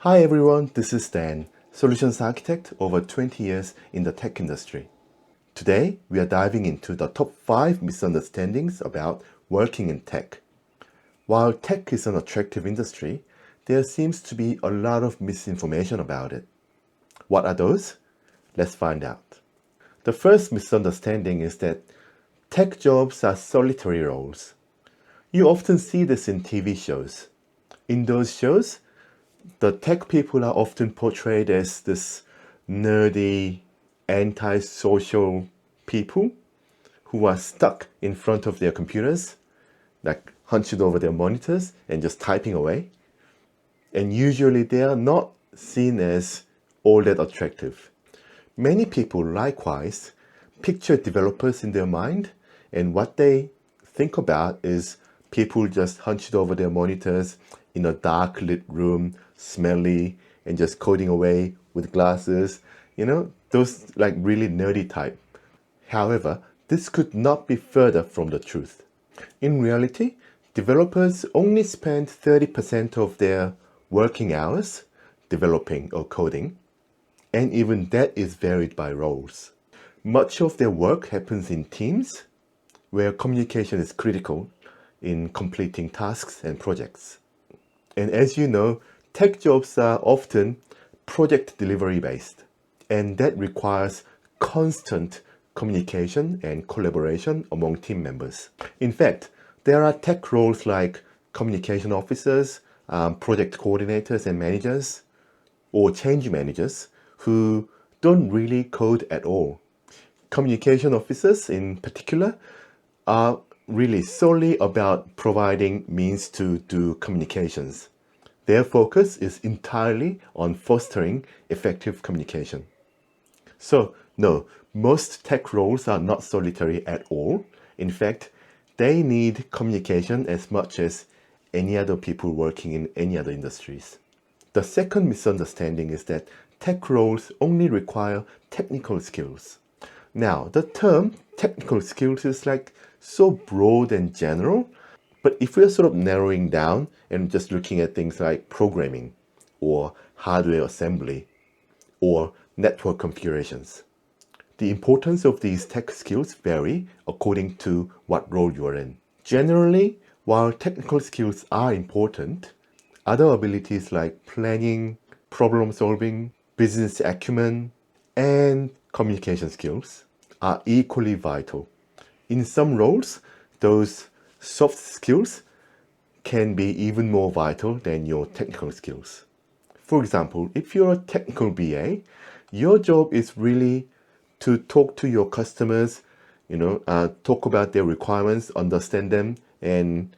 Hi everyone, this is Dan, Solutions Architect over 20 years in the tech industry. Today, we are diving into the top 5 misunderstandings about working in tech. While tech is an attractive industry, there seems to be a lot of misinformation about it. What are those? Let's find out. The first misunderstanding is that tech jobs are solitary roles. You often see this in TV shows. In those shows, the tech people are often portrayed as this nerdy, antisocial people who are stuck in front of their computers, like hunched over their monitors and just typing away. And usually they are not seen as all that attractive. Many people likewise picture developers in their mind, and what they think about is people just hunched over their monitors in a dark lit room, smelly, and just coding away with glasses, those like really nerdy type. However, this could not be further from the truth. In reality, developers only spend 30% of their working hours developing or coding, and even that is varied by roles. Much of their work happens in teams where communication is critical in completing tasks and projects. And as you know, tech jobs are often project delivery based, and that requires constant communication and collaboration among team members. In fact, there are tech roles like communication officers, project coordinators and managers, or change managers who don't really code at all. Communication officers in particular are really solely about providing means to do communications. Their focus is entirely on fostering effective communication. So, no, most tech roles are not solitary at all. In fact, they need communication as much as any other people working in any other industries. The second misunderstanding is that tech roles only require technical skills. Now, the term technical skills is like so broad and general, but if we're sort of narrowing down and just looking at things like programming or hardware assembly or network configurations, the importance of these tech skills vary according to what role you're in. Generally, while technical skills are important, other abilities like planning, problem solving, business acumen, and communication skills are equally vital. In some roles, those soft skills can be even more vital than your technical skills. For example, if you're a technical BA, your job is really to talk to your customers, talk about their requirements, understand them, and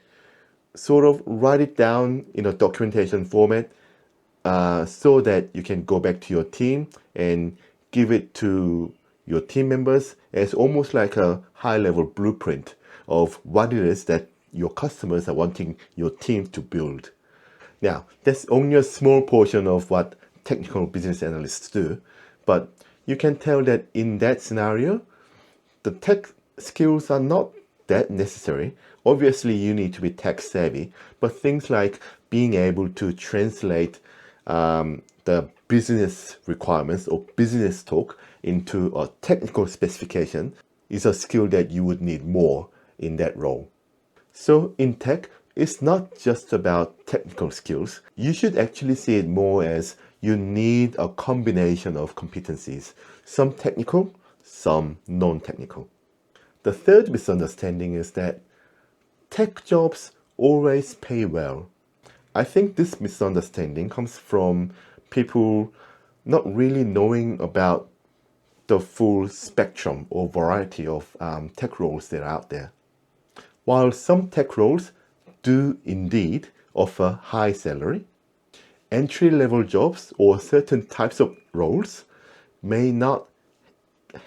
sort of write it down in a documentation format so that you can go back to your team and give it to your team members as almost like a high-level blueprint of what it is that your customers are wanting your team to build. Now, that's only a small portion of what technical business analysts do, but you can tell that in that scenario, the tech skills are not that necessary. Obviously, you need to be tech savvy, but things like being able to translate the business requirements or business talk into a technical specification is a skill that you would need more in that role. So in tech, it's not just about technical skills. You should actually see it more as you need a combination of competencies, some technical, some non-technical. The third misunderstanding is that tech jobs always pay well. I think this misunderstanding comes from people not really knowing about the full spectrum or variety of tech roles that are out there. While some tech roles do indeed offer high salary, entry-level jobs or certain types of roles may not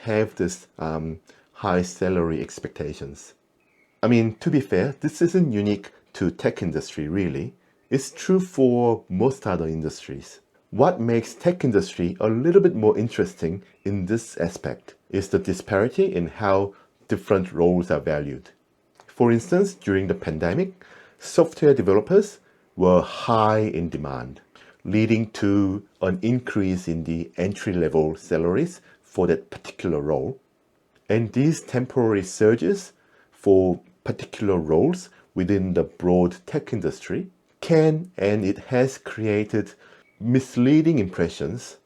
have this high salary expectations. I mean, to be fair, this isn't unique to tech industry really. It's true for most other industries. What makes tech industry a little bit more interesting in this aspect is the disparity in how different roles are valued. For instance, during the pandemic, software developers were high in demand. leading to an increase in the entry-level salaries for that particular role. And these temporary surges for particular roles within the broad tech industry can and it has created misleading impressions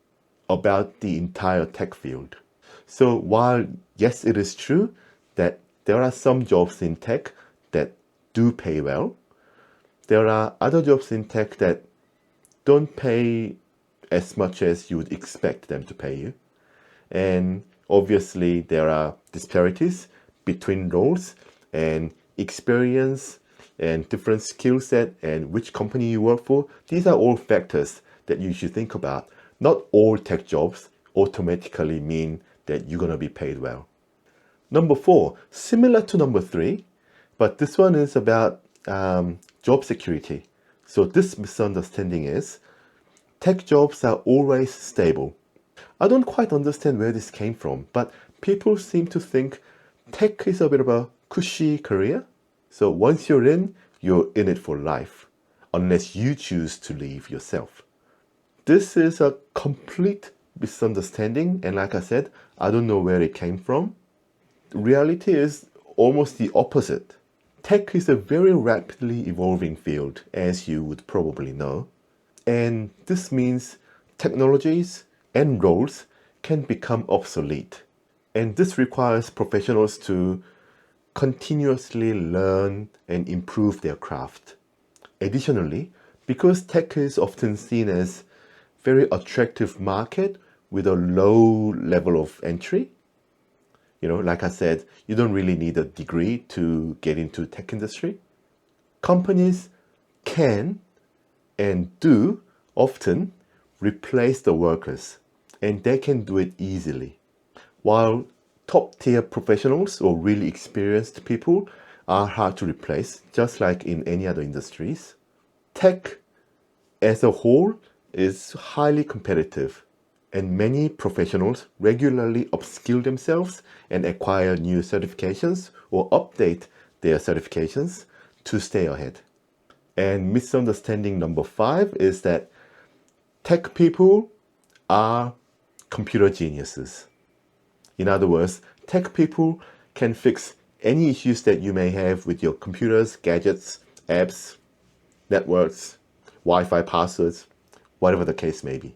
about the entire tech field. So while yes, it is true that there are some jobs in tech that do pay well, there are other jobs in tech that don't pay as much as you would expect them to pay you. And obviously there are disparities between roles and experience and different skill set and which company you work for. These are all factors that you should think about. Not all tech jobs automatically mean that you're going to be paid well. Number 4, similar to number 3, but this one is about job security. So this misunderstanding is tech jobs are always stable. I don't quite understand where this came from, but people seem to think tech is a bit of a cushy career. So once you're in it for life, unless you choose to leave yourself. This is a complete misunderstanding, and like I said, I don't know where it came from. The reality is almost the opposite. Tech is a very rapidly evolving field, as you would probably know. And this means technologies and roles can become obsolete. And this requires professionals to continuously learn and improve their craft. Additionally, because tech is often seen as very attractive market with a low level of entry, like I said, you don't really need a degree to get into tech industry. Companies can and do often replace the workers, and they can do it easily. While top-tier professionals or really experienced people are hard to replace, just like in any other industries, tech as a whole is highly competitive, and many professionals regularly upskill themselves and acquire new certifications or update their certifications to stay ahead. And misunderstanding number 5 is that tech people are computer geniuses. In other words, tech people can fix any issues that you may have with your computers, gadgets, apps, networks, Wi-Fi passwords, whatever the case may be.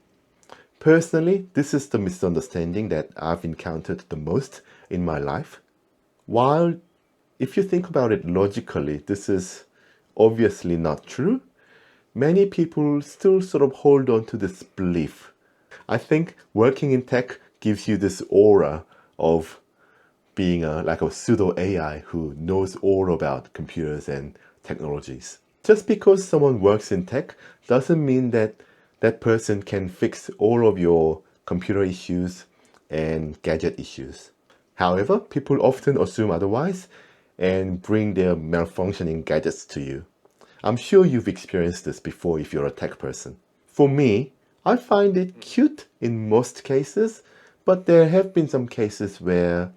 Personally, this is the misunderstanding that I've encountered the most in my life. While if you think about it logically, this is obviously not true, many people still sort of hold on to this belief. I think working in tech gives you this aura of being like a pseudo AI who knows all about computers and technologies. Just because someone works in tech doesn't mean that that person can fix all of your computer issues and gadget issues. However, people often assume otherwise and bring their malfunctioning gadgets to you. I'm sure you've experienced this before if you're a tech person. For me, I find it cute in most cases, but there have been some cases where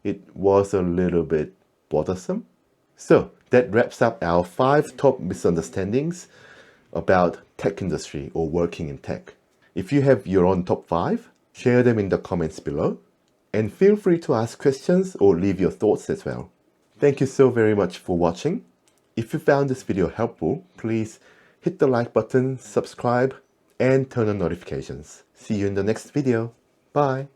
it was a little bit bothersome. So that wraps up our 5 top misunderstandings about tech industry or working in tech. If you have your own top 5, share them in the comments below, and feel free to ask questions or leave your thoughts as well. Thank you so very much for watching. If you found this video helpful, please hit the like button, subscribe, and turn on notifications. See you in the next video. Bye.